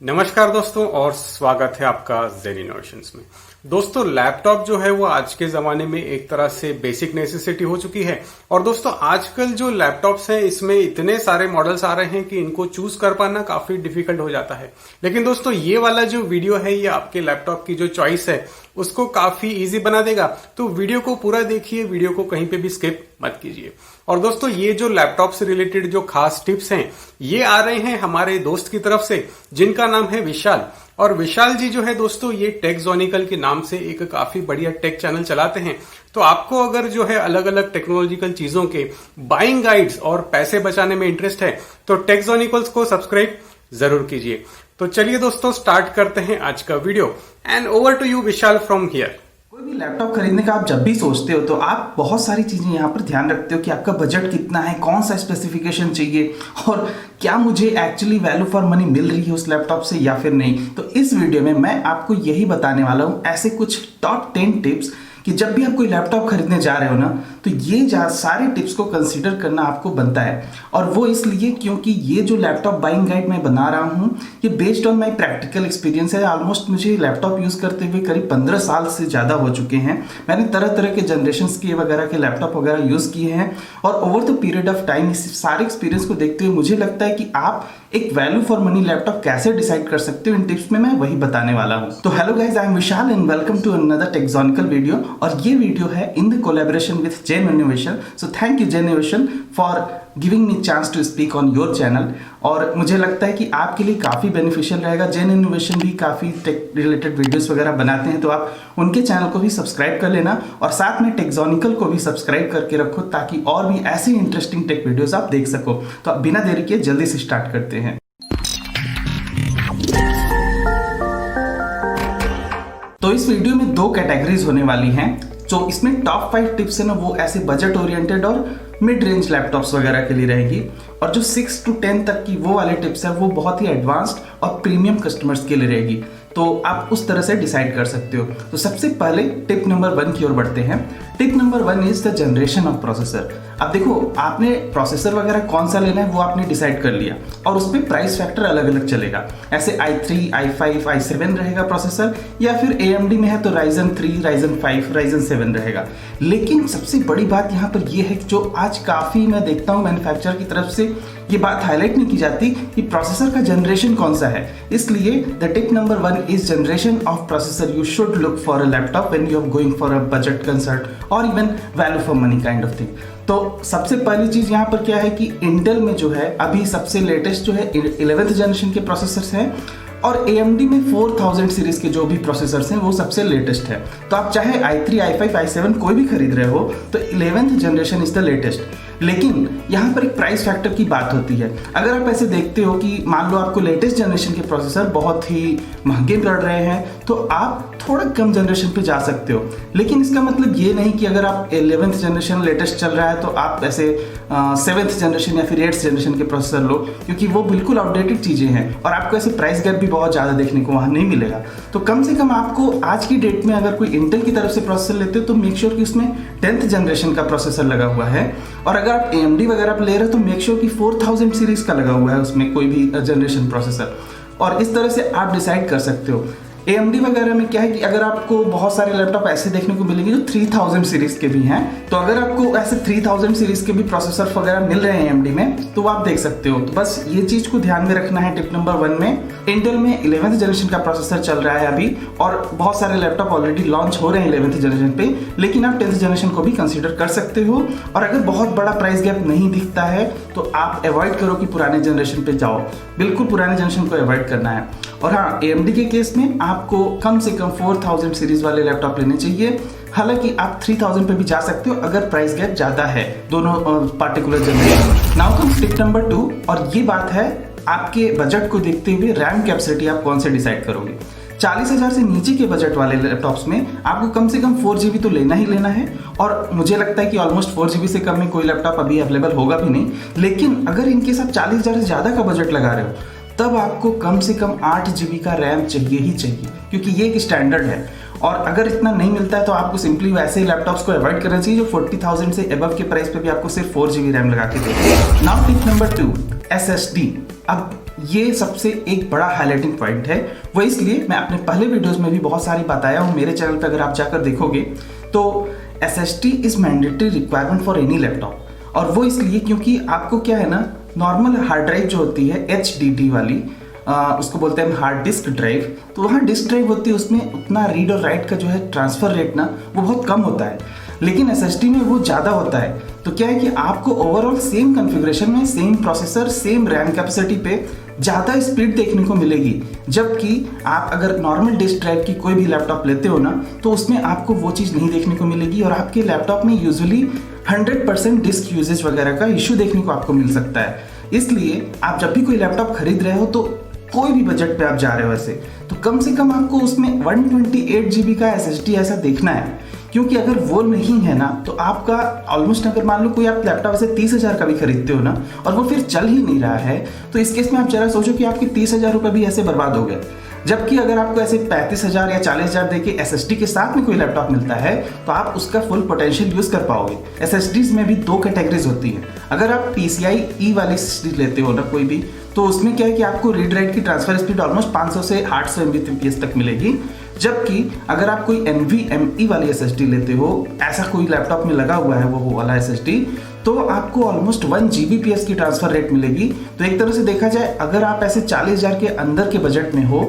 नमस्कार दोस्तों और स्वागत है आपका जेन इनोवेशंस में। दोस्तों लैपटॉप जो है वो आज के जमाने में एक तरह से बेसिक नेसेसिटी हो चुकी है। और दोस्तों आजकल जो लैपटॉप्स हैं इसमें इतने सारे मॉडल्स आ रहे हैं कि इनको चूज कर पाना काफी डिफिकल्ट हो जाता है। लेकिन दोस्तों ये वाला जो वीडियो है ये आपके लैपटॉप की जो चॉइस है उसको काफी इजी बना देगा। तो वीडियो को पूरा देखिए, वीडियो को कहीं पे भी स्किप मत कीजिए। और दोस्तों ये जो लैपटॉप से रिलेटेड जो खास टिप्स हैं ये आ रहे हैं हमारे दोस्त की तरफ से जिनका नाम है विशाल। और विशाल जी जो है दोस्तों ये टेक्जोनिकल के नाम से एक काफी बढ़िया टेक चैनल चलाते हैं। तो आपको अगर जो है अलग अलग टेक्नोलॉजिकल चीजों के बाइंग गाइड्स और पैसे बचाने में इंटरेस्ट है तो टेक्जोनिकल्स को सब्सक्राइब जरूर कीजिए। तो चलिए दोस्तों स्टार्ट करते हैं आज का video and over to you Vishal from here. कोई भी लैपटॉप खरीदने का आप जब भी सोचते हो तो आप बहुत सारी चीजें यहाँ पर ध्यान रखते हो कि आपका बजट कितना है, कौन सा स्पेसिफिकेशन चाहिए और क्या मुझे एक्चुअली वैल्यू फॉर मनी मिल रही है उस लैपटॉप से या फिर नहीं। तो इस वीडियो में मैं आपको यही बताने वाला हूँ, ऐसे कुछ टॉप 10 टिप्स कि जब भी आप कोई लैपटॉप खरीदने जा रहे हो ना तो ये सारे टिप्स को कंसीडर करना आपको बनता है। और वो इसलिए क्योंकि ये जो लैपटॉप बाइंग गाइड मैं बना रहा हूँ ये based on my practical experience है। ऑलमोस्ट मुझे लैपटॉप यूज़ करते हुए करीब 15 साल से ज़्यादा हो चुके हैं। मैंने तरह तरह के जनरेशन्स के वगैरह के लैपटॉप वगैरह यूज़ किए हैं और over the period of time इस सारे एक्सपीरियंस को देखते हुए मुझे लगता है कि आप एक वैल्यू फॉर मनी लैपटॉप कैसे डिसाइड कर सकते हो इन टिप्स में मैं वही बताने वाला हूँ। तो hello guys, I am Vishal and welcome to another Techzonical video. और ये वीडियो है in the collaboration with Zen Innovation. So thank you Zen Innovation for giving me chance to speak on your channel. और मुझे लगता है कि आपके लिए काफ़ी बेनिफिशियल रहेगा। जेन इनोवेशन भी काफ़ी टेक रिलेटेड वीडियोस वगैरह बनाते हैं तो आप उनके चैनल को भी सब्सक्राइब कर लेना और साथ में टेक्जोनिकल को भी सब्सक्राइब करके रखो ताकि और भी ऐसी इंटरेस्टिंग टेक वीडियोस आप देख सको। तो अब बिना देरी के जल्दी से स्टार्ट करते हैं। तो इस वीडियो में 2 कैटेगरीज होने वाली हैं। तो इसमें टॉप 5 टिप्स है ना वो ऐसे बजट ओरिएंटेड और मिड रेंज लैपटॉप्स वगैरह के लिए रहेगी। और जो 6 to 10 तक की वो वाले टिप्स है वो बहुत ही एडवांस्ड और प्रीमियम कस्टमर्स के लिए रहेगी। तो आप उस तरह से डिसाइड कर सकते हो। तो सबसे पहले टिप नंबर 1 की ओर बढ़ते हैं। Tip number 1 is the generation of processor. अब देखो आपने प्रोसेसर वगैरह कौन सा लेना है वो आपने डिसाइड कर लिया और उस पर प्राइस फैक्टर अलग अलग चलेगा। ऐसे i3, i5, i7 रहेगा प्रोसेसर या फिर AMD में है तो Ryzen 3, Ryzen 5, Ryzen 7 रहेगा। लेकिन सबसे बड़ी बात यहाँ पर ये है कि जो आज काफ़ी मैं देखता हूँ मैन्युफैक्चरर की तरफ से ये बात हाईलाइट नहीं की जाती कि प्रोसेसर का जनरेशन कौन सा है। इसलिए the tip number 1 is generation of processor. You should look for a laptop when you are going for a budget concert और even value for money kind of thing. तो सबसे पहली चीज यहाँ पर क्या है कि इंटेल में जो है अभी सबसे लेटेस्ट जो है 11th जनरेशन के प्रोसेसर्स हैं और AMD में 4000 सीरीज के जो भी प्रोसेसर्स हैं वो सबसे लेटेस्ट है। तो आप चाहे i3, i5, i7 कोई भी खरीद रहे हो तो 11th generation is the latest. लेकिन यहाँ पर एक प्राइस फैक्टर की बात होती है। अगर आप ऐसे देखते हो कि मान लो आपको लेटेस्ट जनरेशन के प्रोसेसर बहुत ही महंगे पड़ रहे हैं तो आप थोड़ा कम जनरेशन पे जा सकते हो। लेकिन इसका मतलब ये नहीं कि अगर आप 11th जनरेशन लेटेस्ट चल रहा है तो आप ऐसे 7th जनरेशन या फिर 8th जनरेशन के प्रोसेसर लो, क्योंकि वो बिल्कुल आउटडेटेड चीज़ें हैं और आपको ऐसे प्राइस गैप भी बहुत ज़्यादा देखने को वहाँ नहीं मिलेगा। तो कम से कम आपको आज की डेट में अगर कोई इंटेल की तरफ से प्रोसेसर लेते हो तो मेक श्योर कि उसमें 10th जनरेशन का प्रोसेसर लगा हुआ है। और अगर आप AMD वगैरह पे ले रहे हो तो मेक श्योर कि 4000 सीरीज का लगा हुआ है उसमें कोई भी जनरेशन प्रोसेसर। और इस तरह से आप डिसाइड कर सकते हो। AMD वगैरह में क्या है कि अगर आपको बहुत सारे लैपटॉप ऐसे देखने को मिलेंगे जो 3000 सीरीज के भी हैं, तो अगर आपको ऐसे 3000 सीरीज के भी प्रोसेसर वगैरह मिल रहे हैं AMD में तो आप देख सकते हो। तो बस ये चीज को ध्यान में रखना है। टिप नंबर 1 में इंटेल में 11th जनरेशन का प्रोसेसर चल रहा है अभी और बहुत सारे लैपटॉप ऑलरेडी लॉन्च हो रहे हैं 11th जनरेशन पे, लेकिन आप 10th जनरेशन को भी कंसिडर कर सकते हो। और अगर बहुत बड़ा प्राइस गैप नहीं दिखता है तो आप अवॉइड करो कि पुराने जनरेशन पे जाओ, बिल्कुल पुराने जनरेशन को अवॉइड करना है। और हाँ, AMD के केस में आपको कम से कम 4000 सीरीज वाले लैपटॉप लेने चाहिए। हालांकि आप 3000 पे भी जा सकते हो अगर प्राइस गैप ज्यादा है दोनों particular generation. Now comes tip number 2 और ये बात है आपके बजट को देखते हुए रैम कैपेसिटी आप कौन से डिसाइड करोगे। 40,000 से नीचे के बजट वाले लैपटॉप्स में आपको कम से कम 4GB तो लेना ही लेना है। और मुझे लगता है कि ऑलमोस्ट 4GB से कम में कोई लैपटॉप अभी अवेलेबल होगा भी नहीं। लेकिन अगर इनके साथ 40,000 से ज़्यादा का बजट लगा रहे हो तब आपको कम से कम 8GB का रैम चाहिए ही चाहिए, क्योंकि ये एक स्टैंडर्ड है। और अगर इतना नहीं मिलता है तो आपको सिंपली वैसे ही लैपटॉप्स को अवॉइड करना चाहिए जो 40,000 से अबव के प्राइस पे भी आपको सिर्फ 4GB रैम लगा के देते हैं। Now tip number 2, SSD। अब ये सबसे एक बड़ा हाईलाइटिंग पॉइंट है। वो इसलिए मैं अपने पहले वीडियोस में भी बहुत सारी बताया हूँ, मेरे चैनल पे अगर आप जाकर देखोगे तो SSD is mandatory requirement for any laptop. और वो इसलिए क्योंकि आपको क्या है ना, नॉर्मल हार्ड ड्राइव जो होती है HDD वाली, उसको बोलते हैं हार्ड डिस्क ड्राइव, तो वहाँ डिस्क ड्राइव होती है, उसमें उतना रीड और राइट का जो है ट्रांसफर रेट ना वो बहुत कम होता है, लेकिन SSD में वो ज़्यादा होता है। तो क्या है कि आपको ओवरऑल सेम कॉन्फ़िगरेशन में same processor same RAM capacity पे ज़्यादा स्पीड देखने को मिलेगी। जबकि आप अगर नॉर्मल डिस्क ड्राइव की कोई भी लैपटॉप लेते हो ना, तो उसमें आपको वो चीज़ नहीं देखने को मिलेगी और आपके लैपटॉप में यूजुअली 100% डिस्क यूजेज वगैरह का इशू देखने को आपको मिल सकता है। इसलिए आप जब भी कोई लैपटॉप खरीद रहे हो, तो कोई भी बजट पे आप जा रहे हो वैसे, तो कम से कम आपको उसमें 128 GB का SSD ऐसा देखना है। क्योंकि अगर वो नहीं है ना, तो आपका ऑलमोस्ट, अगर मान लो कोई आप लैपटॉप ऐसे 30,000 का भी खरीदते हो ना और वो फिर चल ही नहीं रहा है, तो इस केस में आप जरा सोचो कि आपके 30,000 रुपये भी ऐसे बर्बाद हो गए। जबकि अगर आपको ऐसे 35,000 या 40,000 देके SSD के साथ में कोई लैपटॉप मिलता है, तो आप उसका फुल पोटेंशियल यूज कर पाओगे। SSDs में भी 2 कैटेगरीज होती है। अगर आप PCIe वाली SSD लेते हो ना कोई भी, तो उसमें क्या है कि आपको रीड राइट की ट्रांसफर स्पीड ऑलमोस्ट 500 से 800 Mbps तक मिलेगी। जबकि अगर आप कोई NVMe वाली SSD लेते हो, ऐसा कोई लैपटॉप में लगा हुआ है वो वाला SSD, तो आपको ऑलमोस्ट 1 Gbps की ट्रांसफर रेट मिलेगी। तो एक तरह से देखा जाए, अगर आप ऐसे 40,000 के अंदर के बजट में हो,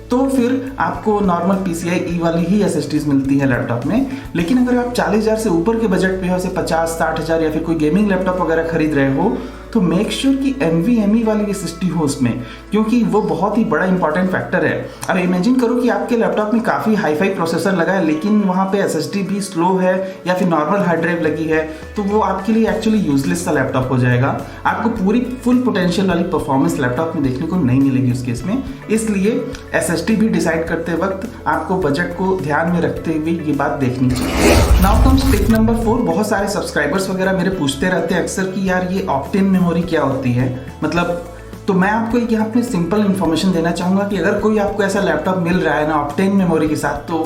तो फिर आपको नॉर्मल PCIe वाली ही SSDs मिलती है लैपटॉप में। लेकिन अगर आप 40,000 से ऊपर के बजट पे हो, जैसे 50-60,000 या फिर कोई गेमिंग लैपटॉप वगैरह खरीद रहे हो, तो मेक श्योर कि NVMe वाली SSD हो उसमें, क्योंकि वो बहुत ही बड़ा इंपॉर्टेंट फैक्टर है। अब इमेजिन करो कि आपके लैपटॉप में काफ़ी हाई-फाई प्रोसेसर लगा है, लेकिन वहाँ पे SSD भी स्लो है या फिर नॉर्मल हार्ड ड्राइव लगी है, तो वो आपके लिए एक्चुअली यूजलेस सा लैपटॉप हो जाएगा। आपको पूरी फुल पोटेंशियल वाली परफॉर्मेंस लैपटॉप में देखने को नहीं मिलेगी उस केस में। इसलिए SSD भी डिसाइड करते वक्त आपको बजट को ध्यान में रखते हुए ये बात देखनी चाहिए। Now comes tip number 4। बहुत सारे सब्सक्राइबर्स वगैरह मेरे पूछते रहते हैं अक्सर कि यार ये ऑक्टेन मेमोरी क्या होती है, मतलब, तो मैं आपको एक यहाँ पे सिंपल इन्फॉर्मेशन देना चाहूँगा कि अगर कोई आपको ऐसा लैपटॉप मिल रहा है ना ऑक्टेन मेमोरी के साथ, तो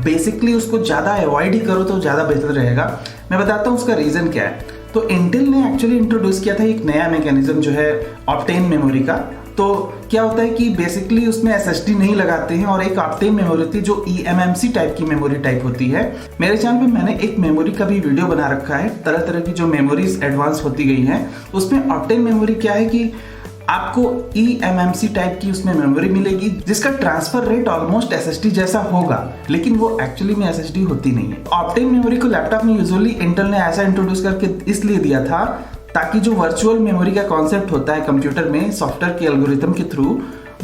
बेसिकली उसको ज़्यादा अवॉइड ही करो तो ज़्यादा बेहतर रहेगा। मैं बताता हूँ उसका रीज़न क्या है। तो इंटेल ने एक्चुअली इंट्रोड्यूस किया था एक नया मैकेनिज्म जो है ऑक्टेन मेमोरी का। तो क्या होता है कि बेसिकली उसमें SSD नहीं लगाते हैं और एक ऑक्टेन मेमोरी होती है जो eMMC टाइप की मेमोरी टाइप होती है। मेरे चैनल पे मैंने एक मेमोरी का भी वीडियो बना रखा है, तरह तरह की जो मेमोरीज एडवांस होती गई हैं। उसमें ऑक्टेन मेमोरी क्या है कि आपको eMMC टाइप की उसमें मेमोरी मिलेगी, जिसका ट्रांसफर रेट ऑलमोस्ट SSD जैसा होगा, लेकिन वो एक्चुअली में SSD होती नहीं है। ऑक्टेन मेमोरी को लैपटॉप में यूजुअली इंटेल ने ऐसा इंट्रोड्यूस करके इसलिए दिया था ताकि जो वर्चुअल मेमोरी का कॉन्सेप्ट होता है कंप्यूटर में सॉफ्टवेयर के एल्गोरिथम के थ्रू,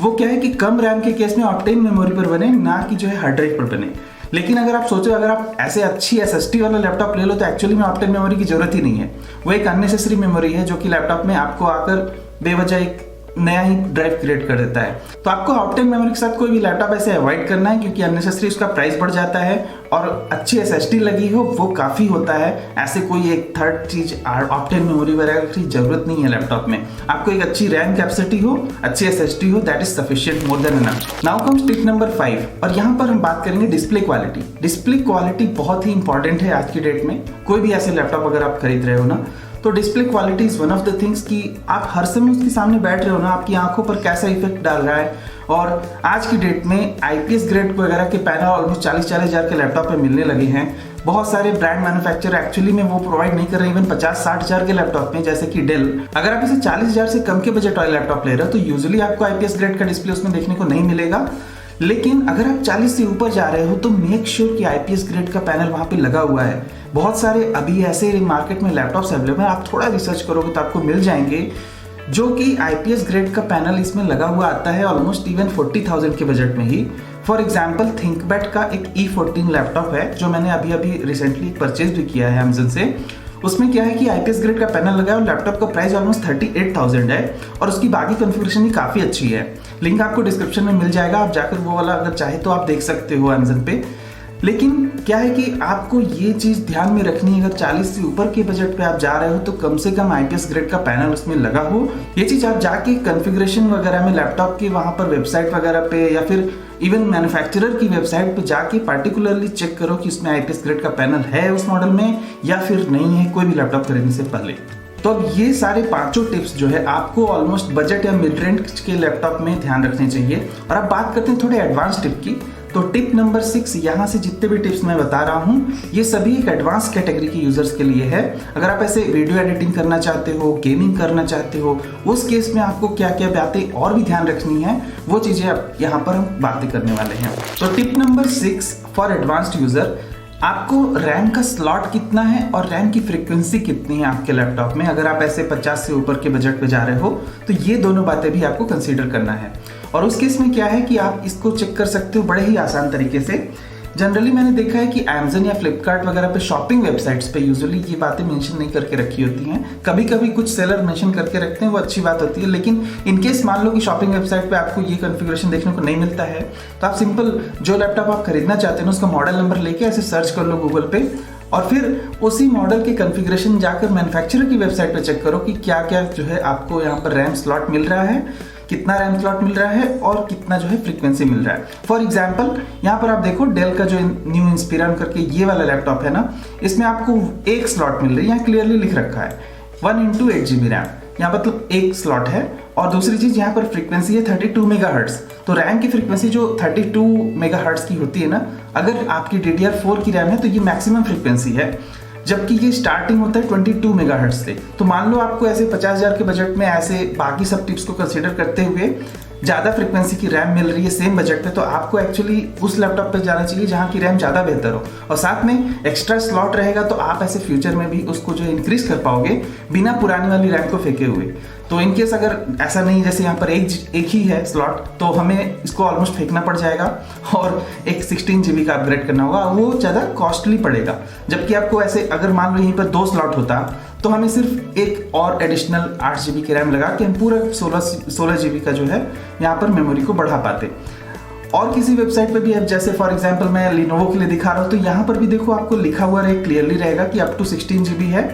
वो क्या है कि कम रैम के केस में ऑक्टेन मेमोरी पर बने, ना कि जो है हार्ड ड्राइव पर बने। लेकिन अगर आप सोचो, अगर आप ऐसे अच्छी SSD वाला लैपटॉप ले लो, तो एक्चुअली में ऑक्टेन मेमोरी की जरूरत ही नहीं है। वो एक अननेसेसरी मेमोरी है जो कि लैपटॉप में आपको आकर बेवजह एक नया ही ड्राइव क्रिएट कर देता है। तो आपको ऑक्टेन मेमोरी के साथ कोई भी लैपटॉप ऐसे अवॉइड करना है, क्योंकि अननेसेसरी उसका प्राइस बढ़ जाता है और अच्छी SSD लगी हो वो काफ़ी होता है। ऐसे कोई एक थर्ड चीज ऑक्टेन मेमोरी वगैरह की जरूरत नहीं है लैपटॉप में। आपको एक अच्छी रैम कैपेसिटी हो, अच्छी SSD हो, that is sufficient, more than enough. Now comes tip number 5 और यहाँ पर हम बात करेंगे डिस्प्ले क्वालिटी। डिस्प्ले क्वालिटी बहुत ही इंपॉर्टेंट है आज की डेट में। कोई भी ऐसे लैपटॉप अगर आप खरीद रहे हो ना, तो display quality is one of the things कि आप हर समय उसके सामने बैठ रहे हो ना, आपकी आंखों पर कैसा इफेक्ट डाल रहा है। और आज की डेट में IPS ग्रेड वगैरह के पैनल ऑलमोस्ट 40-40 हज़ार के लैपटॉप पे मिलने लगे हैं। बहुत सारे ब्रांड मैन्युफैक्चरर एक्चुअली में वो प्रोवाइड नहीं कर रहे, इवन 50-60 हज़ार के लैपटॉप में, जैसे कि डेल। अगर आप इसे 40 हज़ार से कम के बजट वाले लैपटॉप ले रहे हो, तो यूजुअली आपको IPS ग्रेड का डिस्प्ले उसमें देखने को नहीं मिलेगा। लेकिन अगर आप 40 से ऊपर जा रहे हो, तो मेक श्योर कि IPS ग्रेड का पैनल वहाँ पे लगा हुआ है। बहुत सारे अभी ऐसे मार्केट में लैपटॉप्स अवेलेबल हैं, आप थोड़ा रिसर्च करोगे तो आपको मिल जाएंगे जो कि IPS ग्रेड का पैनल इसमें लगा हुआ आता है, ऑलमोस्ट इवन 40,000 के बजट में ही। फॉर एग्जाम्पल थिंकपैड का एक E14 लैपटॉप है जो मैंने अभी रिसेंटली परचेज भी किया है अमेजन से। उसमें क्या है कि IPS ग्रेड का पैनल लगा है और लैपटॉप का प्राइस ऑलमोस्ट 38,000 है और उसकी बाकी कॉन्फ़िगरेशन भी काफ़ी अच्छी है। लिंक आपको डिस्क्रिप्शन में मिल जाएगा, आप जाकर वो वाला अगर चाहे तो आप देख सकते हो अमेजन पे। लेकिन क्या है कि आपको ये चीज़ ध्यान में रखनी है, अगर 40 से ऊपर के बजट पे आप जा रहे हो तो कम से कम IPS ग्रेड का पैनल उसमें लगा हो। ये चीज़ आप जाके कॉन्फ़िगरेशन वगैरह में लैपटॉप के वहाँ पर वेबसाइट वगैरह पे या फिर इवन मैन्युफैक्चरर की वेबसाइट पे जाके पार्टिकुलरली चेक करो कि उसमें IPS ग्रेड का पैनल है उस मॉडल में या फिर नहीं है, कोई भी लैपटॉप खरीदने से पहले। तो अब ये सारे पांचों टिप्स जो है आपको ऑलमोस्ट बजट या मिड रेंज के लैपटॉप में ध्यान रखने चाहिए। और अब बात करते हैं थोड़े एडवांस टिप की। तो टिप नंबर 6, यहाँ से जितने भी टिप्स मैं बता रहा हूँ ये सभी एक एडवांस कैटेगरी के यूजर्स के लिए है। अगर आप ऐसे वीडियो एडिटिंग करना चाहते हो, गेमिंग करना चाहते हो, उस केस में आपको क्या क्या बातें और भी ध्यान रखनी है वो चीजें अब यहाँ पर हम बातें करने वाले हैं। तो tip number 6 for advanced user, आपको रैम का स्लॉट कितना है और रैम की फ्रीक्वेंसी कितनी है आपके लैपटॉप में। अगर आप ऐसे 50 से ऊपर के बजट पे जा रहे हो तो ये दोनों बातें भी आपको कंसीडर करना है। और उस केस में क्या है कि आप इसको चेक कर सकते हो बड़े ही आसान तरीके से। जनरली मैंने देखा है कि Amazon या Flipkart वगैरह पे शॉपिंग वेबसाइट्स पे यूजुअली ये बातें मेंशन नहीं करके रखी होती हैं। कभी कभी कुछ सेलर मेंशन करके रखते हैं, वो अच्छी बात होती है, लेकिन इनकेस मान लो कि शॉपिंग वेबसाइट पे आपको ये कॉन्फ़िगरेशन देखने को नहीं मिलता है तो आप सिंपल जो लैपटॉप आप खरीदना चाहते हैं ना उसका मॉडल नंबर लेके ऐसे सर्च कर लो गूगल पे और फिर उसी मॉडल के कॉन्फ़िगरेशन जाकर मैन्युफैक्चरर की वेबसाइट पे चेक करो कि क्या क्या जो है आपको यहाँ पर रैम स्लॉट मिल रहा है, कितना रैम स्लॉट मिल रहा है और कितना जो है फ्रीक्वेंसी मिल रहा है। फॉर एग्जांपल यहाँ पर आप देखो डेल का जो न्यू इंस्पिरन करके ये वाला लैपटॉप है ना, इसमें आपको एक स्लॉट मिल रही है, यहाँ क्लियरली लिख रखा है 1x8 GB रैम, यहाँ मतलब एक स्लॉट है। और दूसरी चीज यहाँ पर फ्रीक्वेंसी है 32 मेगाहर्ट्ज। तो रैम की फ्रीक्वेंसी जो 32 मेगाहर्ट्ज की होती है ना, अगर आपकी DDR4 की रैम है तो ये मैक्सिमम फ्रीक्वेंसी है, जबकि ये स्टार्टिंग होता है 22 मेगाहर्ट्ज से। तो मान लो आपको ऐसे 50,000 के बजट में ऐसे बाकी सब टिप्स को कंसीडर करते हुए ज़्यादा फ्रीक्वेंसी की रैम मिल रही है सेम बजट पे, तो आपको एक्चुअली उस लैपटॉप पे जाना चाहिए जहाँ की रैम ज़्यादा बेहतर हो और साथ में एक्स्ट्रा स्लॉट रहेगा तो आप ऐसे फ्यूचर में भी उसको जो इंक्रीज कर पाओगे बिना पुरानी वाली रैम को फेंके हुए। तो इनकेस अगर ऐसा नहीं जैसे यहाँ पर एक ही है स्लॉट तो हमें इसको ऑलमोस्ट फेंकना पड़ जाएगा और एक 16 GB का अपग्रेड करना होगा, वो ज़्यादा कॉस्टली पड़ेगा। जबकि आपको ऐसे अगर मान लो यहीं पर 2 स्लॉट होता तो हमें सिर्फ एक और एडिशनल 8 GB की रैम लगा के हम पूरा 16 GB का जो है यहाँ पर मेमोरी को बढ़ा पाते। और किसी वेबसाइट पे भी अब जैसे फॉर एग्जांपल मैं लिनोवो के लिए दिखा रहा हूँ तो यहाँ पर भी देखो आपको लिखा हुआ रहे क्लियरली रहेगा कि अप टू 16 GB है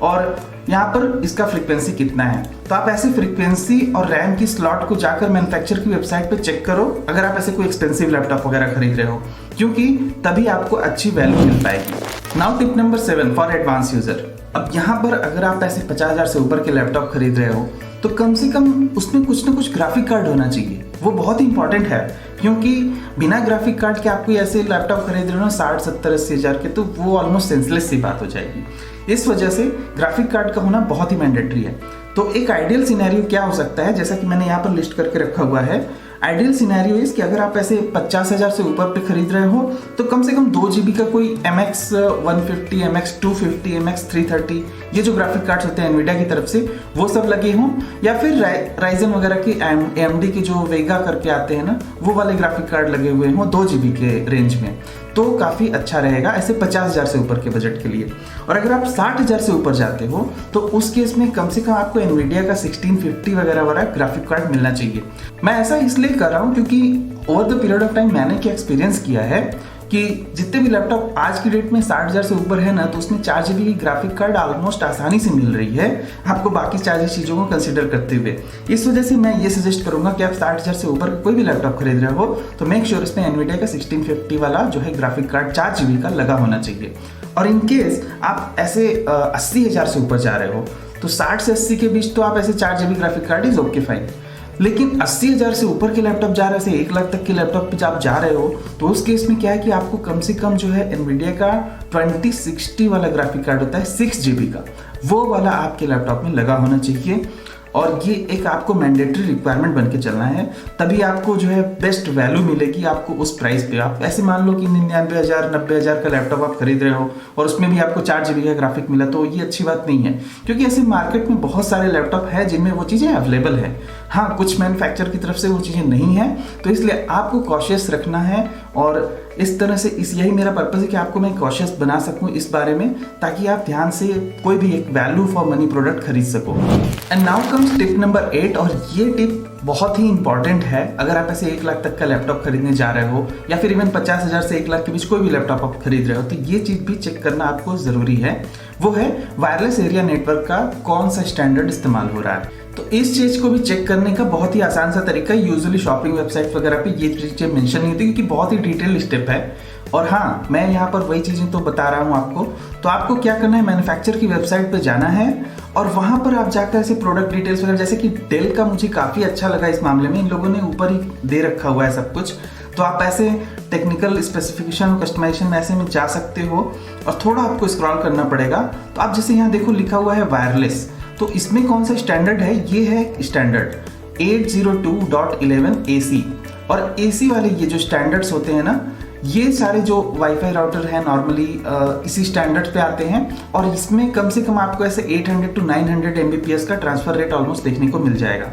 और यहाँ पर इसका फ्रीक्वेंसी कितना है। तो आप ऐसे फ्रीक्वेंसी और रैम की स्लॉट को जाकर मैन्युफैक्चरर की वेबसाइट पे चेक करो अगर आप ऐसे कोई एक्सपेंसिव लैपटॉप वगैरह खरीद रहे हो, क्योंकि तभी आपको अच्छी वैल्यू मिल पाएगी। Now tip number 7 for advance user. अब यहाँ पर अगर आप ऐसे 50,000 से ऊपर के लैपटॉप खरीद रहे हो तो कम से कम उसमें कुछ ना कुछ ग्राफिक कार्ड होना चाहिए। वो बहुत ही इंपॉर्टेंट है, क्योंकि बिना ग्राफिक कार्ड के आप कोई ऐसे लैपटॉप खरीद रहे हो ना 60, 70, 80 हज़ार के, तो वो ऑलमोस्ट सेंसलेस सी बात हो जाएगी। इस वजह से ग्राफिक कार्ड का होना बहुत ही मैंडेटरी है। तो एक आइडियल सिनेरियो क्या हो सकता है, जैसा कि मैंने यहाँ पर लिस्ट करके रखा हुआ है। आइडियल सिनेरियो इस कि अगर आप ऐसे 50,000 से ऊपर पे खरीद रहे हो तो कम से कम 2 GB का कोई MX 150, MX 250, MX 330 ये जो ग्राफिक कार्ड्स होते हैं एनवीडिया की तरफ से वो सब लगे हों, या फिर राइजन वगैरह के AMD के जो वेगा करके आते हैं ना वो वाले ग्राफिक कार्ड लगे हुए हों 2 GB के रेंज में, तो काफ़ी अच्छा रहेगा ऐसे 50,000 से ऊपर के बजट के लिए। और अगर आप 60,000 से ऊपर जाते हो तो उस केस में कम से कम आपको एनवीडिया का 1650 वगैरह वाला ग्राफिक कार्ड मिलना चाहिए। मैं ऐसा इसलिए कर रहा हूँ क्योंकि over the period of time मैंने क्या एक्सपीरियंस किया है कि जितने भी लैपटॉप आज की डेट में 60,000 से ऊपर है ना, तो उसमें 4 GB की ग्राफिक कार्ड ऑलमोस्ट आसानी से मिल रही है आपको बाकी सारी चीज़ों को कंसिडर करते हुए। इस वजह से मैं ये सजेस्ट करूंगा कि आप 60,000 से ऊपर कोई भी लैपटॉप खरीद रहे हो तो मेक श्योर इसमें एनवीडिया का 1650 वाला जो है ग्राफिक कार्ड 4 GB का लगा होना चाहिए। और इनकेस आप ऐसे 80,000 से ऊपर जा रहे हो तो 60 से 80 के बीच तो आप ऐसे 4 GB graphic card is okay fine. लेकिन 80,000 से ऊपर के लैपटॉप जा रहे हैं, 1 लाख तक के लैपटॉप पे आप जा रहे हो तो उस केस में क्या है कि आपको कम से कम जो है एनवीडिया का 2060 वाला ग्राफिक कार्ड होता है 6 GB का, वो वाला आपके लैपटॉप में लगा होना चाहिए। और ये एक आपको मैंडेटरी रिक्वायरमेंट बन के चलना है, तभी आपको जो है बेस्ट वैल्यू मिलेगी आपको उस प्राइस पे। आप ऐसे मान लो कि 99,000 90,000 का लैपटॉप आप खरीद रहे हो और उसमें भी आपको 4 GB का ग्राफिक मिला, तो ये अच्छी बात नहीं है, क्योंकि ऐसे मार्केट में बहुत सारे लैपटॉप है जिनमें वो चीज़ें अवेलेबल है। हाँ, कुछ मैन्युफैक्चरर की तरफ से वो चीज़ें नहीं है, तो इसलिए आपको कॉशियस रखना है। और इस तरह से यही मेरा पर्पस है कि आपको मैं कॉशियस बना सकूं इस बारे में, ताकि आप ध्यान से कोई भी एक वैल्यू फॉर मनी प्रोडक्ट खरीद सको। And now comes tip number 8, और ये टिप बहुत ही इंपॉर्टेंट है अगर आप ऐसे 1 लाख तक का लैपटॉप खरीदने जा रहे हो या फिर इवन 50,000 से 1 लाख के बीच कोई भी लैपटॉप आप खरीद रहे हो, तो ये चीज़ भी चेक करना आपको ज़रूरी है। वो है वायरलेस एरिया नेटवर्क का कौन सा स्टैंडर्ड इस्तेमाल हो रहा है। तो इस चीज को भी चेक करने का बहुत ही आसान सा तरीका है। यूजुअली शॉपिंग वेबसाइट वगैरह पे ये चीजें मेंशन नहीं होती क्योंकि बहुत ही डिटेल स्टेप है। और हाँ, मैं यहाँ पर वही चीजें तो बता रहा हूँ आपको। तो आपको क्या करना है, मैन्युफैक्चरर की वेबसाइट पे जाना है और वहां पर आप जाकर ऐसे प्रोडक्ट डिटेल्स वगैरह, जैसे कि डेल का मुझे काफ़ी अच्छा लगा इस मामले में, इन लोगों ने ऊपर ही दे रखा हुआ है सब कुछ, तो आप ऐसे टेक्निकल स्पेसिफिकेशन और कस्टमाइजेशन में ऐसे में जा सकते हो और थोड़ा आपको स्क्रॉल करना पड़ेगा। तो आप जैसे यहाँ देखो लिखा हुआ है वायरलेस, तो इसमें कौन सा स्टैंडर्ड है, ये है स्टैंडर्ड 802.11 AC। और AC वाले ये जो स्टैंडर्ड्स होते हैं ना, ये सारे जो वाईफाई राउटर हैं नॉर्मली इसी स्टैंडर्ड पे आते हैं, और इसमें कम से कम आपको ऐसे 800 to 900 Mbps का ट्रांसफर रेट ऑलमोस्ट देखने को मिल जाएगा।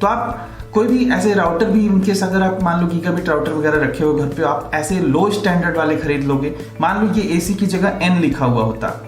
तो आप कोई भी ऐसे राउटर भी इनकेस अगर आप मान लो गीगाबिट राउटर वगैरह रखे हो घर पे, आप ऐसे लो स्टैंडर्ड वाले खरीद लोगे, मान लो ये AC की जगह N लिखा हुआ होता,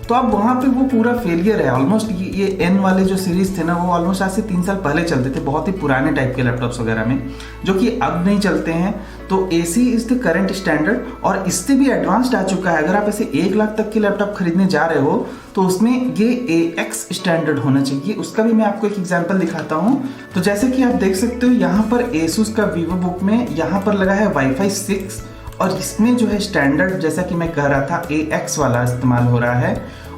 तो अब वहाँ पे वो पूरा फेलियर है ऑलमोस्ट। ये N वाले जो सीरीज थे ना, वो ऑलमोस्ट आज से 3 साल पहले चलते थे, बहुत ही पुराने टाइप के लैपटॉप्स वगैरह में, जो कि अब नहीं चलते हैं। तो AC is the current standard, और इससे भी एडवांस्ड आ चुका है। अगर आप ऐसे 1 लाख तक के लैपटॉप खरीदने जा रहे हो तो उसमें ये AX स्टैंडर्ड होना चाहिए। उसका भी मैं आपको एक एग्जांपल दिखाता हूँ। तो जैसे कि आप देख सकते हो यहाँ पर Asus का VivoBook में यहाँ पर लगा है Wi-Fi 6, और इसमें जो है स्टैंडर्ड जैसा कि मैं कह रहा था AX वाला इस्तेमाल हो रहा है।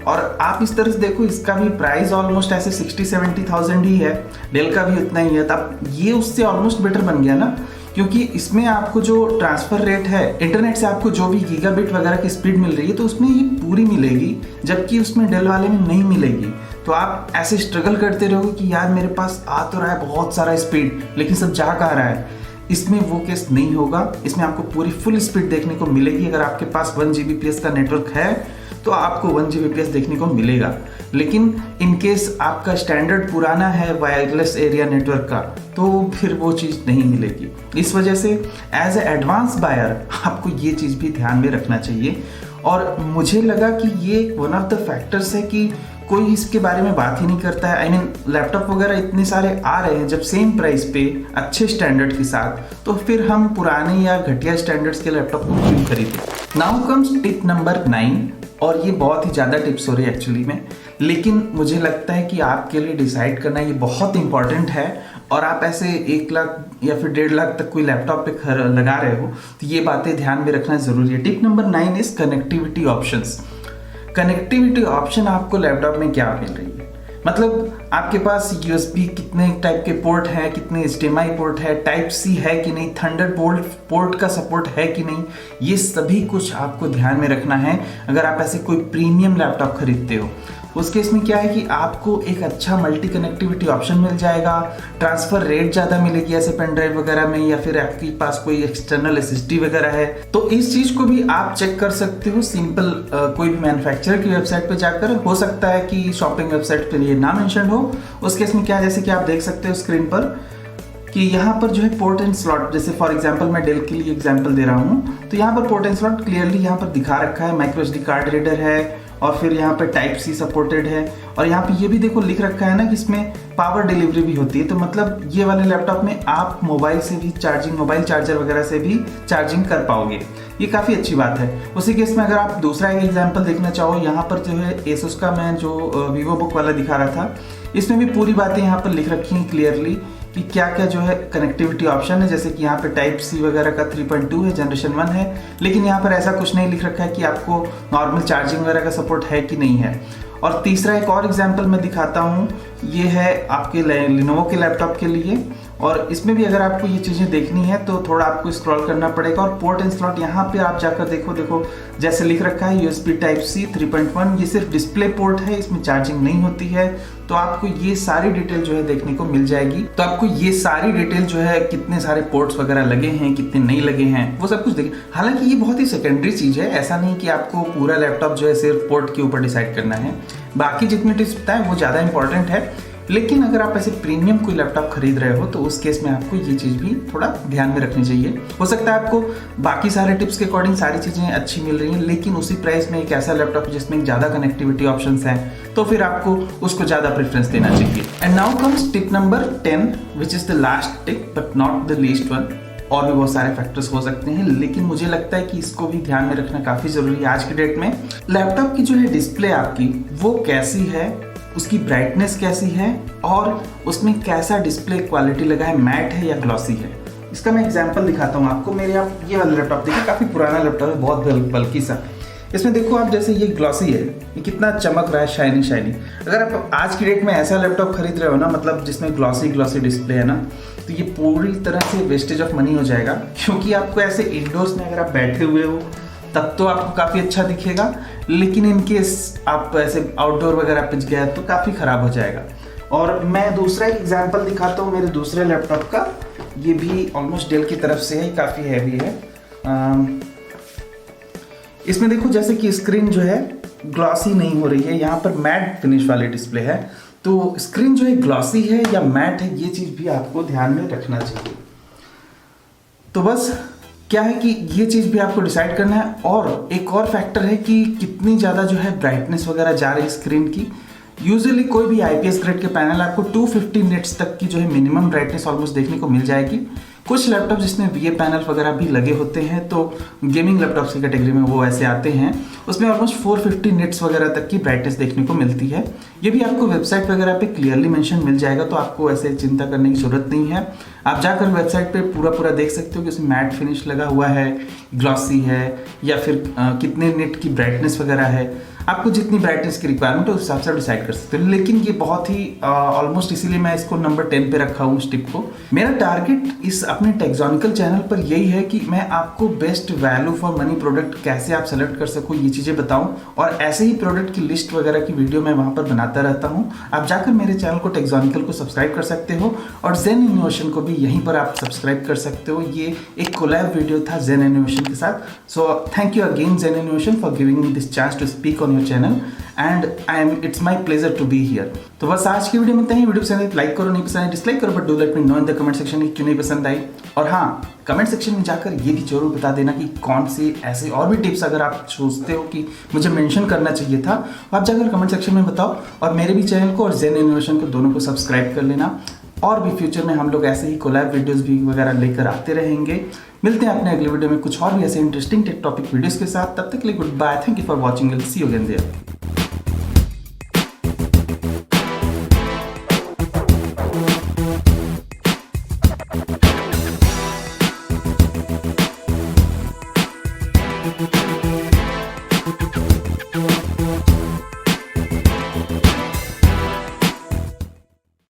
और आप इस तरह से देखो, इसका भी प्राइस ऑलमोस्ट ऐसे 60-70,000 ही है, डेल का भी उतना ही है। तब ये उससे ऑलमोस्ट बेटर बन गया ना, क्योंकि इसमें आपको जो ट्रांसफर रेट है इंटरनेट से, आपको जो भी गीगाबिट वगैरह की स्पीड मिल रही है, तो उसमें ये पूरी मिलेगी, जबकि उसमें डेल वाले में नहीं मिलेगी। तो आप ऐसे स्ट्रगल करते रहोगे कि यार मेरे पास आ तो रहा है बहुत सारा स्पीड, लेकिन सब जा कहाँ रहा है। इसमें वो केस नहीं होगा, इसमें आपको पूरी फुल स्पीड देखने को मिलेगी। अगर आपके पास 1 Gbps का नेटवर्क है तो आपको 1 Gbps देखने को मिलेगा, लेकिन इनकेस आपका स्टैंडर्ड पुराना है वायरलेस एरिया नेटवर्क का, तो फिर वो चीज़ नहीं मिलेगी। इस वजह से एज ए एडवांस बायर आपको ये चीज़ भी ध्यान में रखना चाहिए। और मुझे लगा कि ये वन ऑफ द फैक्टर्स है कि कोई इसके बारे में बात ही नहीं करता है। आई मीन लैपटॉप वगैरह इतने सारे आ रहे हैं जब सेम प्राइस पे अच्छे स्टैंडर्ड के साथ, तो फिर हम पुराने या घटिया स्टैंडर्ड्स के लैपटॉप को क्यों खरीदें। नाउ कम्स टिप नंबर 9, और ये बहुत ही ज़्यादा टिप्स हो रही है एक्चुअली में, लेकिन मुझे लगता है कि आपके लिए डिसाइड करना ये बहुत इंपॉर्टेंट है। और आप ऐसे 1 लाख या फिर 1.5 लाख तक कोई लैपटॉप पे लगा रहे हो, तो ये बातें ध्यान में रखना जरूरी है। Tip number 9 is connectivity options. Connectivity option आपको लैपटॉप में क्या मिल रही है, मतलब आपके पास USB कितने टाइप के पोर्ट हैं, कितने HDMI पोर्ट है, टाइप C है कि नहीं, थंडरबोल्ट पोर्ट का सपोर्ट है कि नहीं, ये सभी कुछ आपको ध्यान में रखना है। अगर आप ऐसे कोई प्रीमियम लैपटॉप खरीदते हो, उस केस में क्या है कि आपको एक अच्छा मल्टी कनेक्टिविटी ऑप्शन मिल जाएगा, ट्रांसफर रेट ज़्यादा मिलेगी ऐसे पेन ड्राइव वगैरह में, या फिर आपके पास कोई एक्सटर्नल SSD वगैरह है, तो इस चीज़ को भी आप चेक कर सकते हो सिंपल कोई भी मैन्युफैक्चरर की वेबसाइट पे जाकर। हो सकता है कि शॉपिंग वेबसाइट पे ये ना मेंशन हो। उस केस में क्या है, जैसे कि आप देख सकते हो स्क्रीन पर कि यहाँ पर जो है पोर्ट एंड स्लॉट, जैसे फॉर एग्जांपल मैं डेल के लिए एग्जांपल दे रहा हूँ, तो यहाँ पर पोर्ट एंड स्लॉट क्लियरली यहाँ पर दिखा रखा है, माइक्रो SD कार्ड रीडर है, और फिर यहाँ पे टाइप C सपोर्टेड है, और यहाँ पे ये भी देखो लिख रखा है ना कि इसमें पावर डिलीवरी भी होती है। तो मतलब ये वाले लैपटॉप में आप मोबाइल से भी चार्जिंग, मोबाइल चार्जर वगैरह से भी चार्जिंग कर पाओगे, ये काफ़ी अच्छी बात है। उसी केस में अगर आप दूसरा एक एग्जांपल देखना चाहो, यहाँ पर जो है Asus का मैं जो VivoBook वाला दिखा रहा था, इसमें भी पूरी बातें यहाँ पर लिख रखी हैं क्लियरली कि क्या क्या जो है कनेक्टिविटी ऑप्शन है। जैसे कि यहाँ पे टाइप C वगैरह का 3.2 है, जनरेशन 1 है, लेकिन यहाँ पर ऐसा कुछ नहीं लिख रखा है कि आपको नॉर्मल चार्जिंग वगैरह का सपोर्ट है कि नहीं है। और तीसरा एक और एग्जांपल मैं दिखाता हूँ, ये है आपके Lenovo के लैपटॉप के लिए, और इसमें भी अगर आपको ये चीज़ें देखनी है तो थोड़ा आपको स्क्रॉल करना पड़ेगा। और पोर्ट एंड स्लॉट यहाँ पे आप जाकर देखो जैसे लिख रखा है USB टाइप C 3.1, ये सिर्फ डिस्प्ले पोर्ट है, इसमें चार्जिंग नहीं होती है। तो आपको ये सारी डिटेल जो है देखने को मिल जाएगी। तो आपको ये सारी डिटेल जो है कितने सारे पोर्ट्स वगैरह लगे हैं, कितने नहीं लगे हैं, वो सब कुछ देखिए। हालांकि ये बहुत ही सेकेंडरी चीज़ है, ऐसा नहीं कि आपको पूरा लैपटॉप जो है सिर्फ पोर्ट के ऊपर डिसाइड करना है। बाकी जितने टिप्स बताएं वो ज़्यादा इंपॉर्टेंट है, लेकिन अगर आप ऐसे प्रीमियम कोई लैपटॉप खरीद रहे हो तो उस केस में आपको ये चीज़ भी थोड़ा ध्यान में रखनी चाहिए। हो सकता है आपको बाकी सारे टिप्स के अकॉर्डिंग सारी चीज़ें अच्छी मिल रही हैं, लेकिन उसी प्राइस में एक ऐसा लैपटॉप जिसमें ज़्यादा कनेक्टिविटी ऑप्शंस हैं, तो फिर आपको उसको ज़्यादा प्रेफरेंस देना चाहिए। And now comes tip number 10, which is the last tip but not the least one. और भी बहुत सारे फैक्टर्स हो सकते हैं, लेकिन मुझे लगता है कि इसको भी ध्यान में रखना काफ़ी ज़रूरी है आज की डेट में। लैपटॉप की जो है डिस्प्ले आपकी वो कैसी है, उसकी ब्राइटनेस कैसी है, और उसमें कैसा डिस्प्ले क्वालिटी लगा है, मैट है या ग्लॉसी है। इसका मैं एग्जांपल दिखाता हूँ आपको। मेरे आप ये वाला लैपटॉप देखिए, काफ़ी पुराना लैपटॉप है, बहुत बल्कि सा। इसमें देखो आप, जैसे ये ग्लॉसी है, ये कितना चमक रहा है, शाइनी शाइनी। अगर आप आज की डेट में ऐसा लैपटॉप खरीद रहे हो ना, मतलब जिसमें ग्लॉसी ग्लॉसी डिस्प्ले है ना, तो ये पूरी तरह से वेस्टेज ऑफ मनी हो जाएगा। क्योंकि आपको ऐसे इंडोर्स में अगर आप बैठे हुए हो तब तो आपको काफ़ी अच्छा दिखेगा, लेकिन इनकेस आप ऐसे आउटडोर वगैरह पे गए तो काफ़ी ख़राब हो जाएगा। और मैं दूसरा एक एग्जांपल दिखाता हूँ मेरे दूसरे लैपटॉप का। ये भी ऑलमोस्ट डेल की तरफ से है, काफ़ी हैवी है। इसमें देखो जैसे कि स्क्रीन जो है ग्लॉसी नहीं हो रही है, यहाँ पर मैट फिनिश वाली डिस्प्ले है। तो स्क्रीन जो है ग्लॉसी है या मैट है, ये चीज़ भी आपको ध्यान में रखना चाहिए। तो बस क्या है कि ये चीज़ भी आपको डिसाइड करना है। और एक और फैक्टर है कि कितनी ज़्यादा जो है ब्राइटनेस वगैरह जा रही है स्क्रीन की। यूजुअली कोई भी IPS ग्रेड के पैनल आपको 250 निट्स तक की जो है मिनिमम ब्राइटनेस ऑलमोस्ट देखने को मिल जाएगी। कुछ लैपटॉप जिसमें VA पैनल वगैरह भी लगे होते हैं, तो गेमिंग लैपटॉप्स की कैटेगरी में वो ऐसे आते हैं, उसमें ऑलमोस्ट 450 निट्स वगैरह तक की ब्राइटनेस देखने को मिलती है। ये भी आपको वेबसाइट वगैरह पे क्लियरली मेंशन मिल जाएगा, तो आपको ऐसे चिंता करने की जरूरत नहीं है। आप जाकर वेबसाइट पे पूरा देख सकते हो कि उसमें मैट फिनिश लगा हुआ है, ग्लॉसी है, या फिर कितने निट की ब्राइटनेस वगैरह है। आपको जितनी ब्राइटनेस की रिक्वायरमेंट है उस हिसाब से डिसाइड कर सकते हो। लेकिन ये बहुत ही ऑलमोस्ट, इसीलिए मैं इसको नंबर 10 पे रखा हूँ इस टिप को। मेरा टारगेट इस अपने टेक्जोनिकल चैनल पर यही है कि मैं आपको best value for money product कैसे आप सेलेक्ट कर सको, ये चीज़ें बताऊं। और ऐसे ही प्रोडक्ट की लिस्ट वगैरह की वीडियो मैं वहाँ पर बनाता रहता हूँ। आप जाकर मेरे चैनल को टेक्जोनिकल को सब्सक्राइब कर सकते हो, और जेन इनोवेशन को भी यहीं पर आप सब्सक्राइब कर सकते हो। ये एक कोलैब वीडियो था जेन इनोवेशन के साथ। So thank you again Zen Innovation for giving me this chance to speak on your channel, and it's my pleasure to be here. तो बस आज की वीडियो में इतना ही। वीडियो पसंद है लाइक करो, नहीं पसंद है डिसलाइक करो, but do let me know in the comment section कि क्यों नहीं पसंद आई। और हाँ, कमेंट सेक्शन में जाकर ये भी जरूर बता देना कि कौन से ऐसे और भी टिप्स अगर आप सोचते हो कि मुझे मेंशन करना चाहिए था, तो आप जाकर कमेंट सेक्शन में बताओ। और मेरे भी चैनल को और जेन इनोवेशन को दोनों को सब्सक्राइब कर लेना। और भी फ्यूचर में हम लोग ऐसे ही कोलैब वीडियोस भी वगैरह लेकर आते रहेंगे। मिलते हैं अपने अगले वीडियो में कुछ और भी ऐसे इंटरेस्टिंग टेक टॉपिक वीडियोस के साथ। तब तक के लिए goodbye, thank you for watching, see you again there.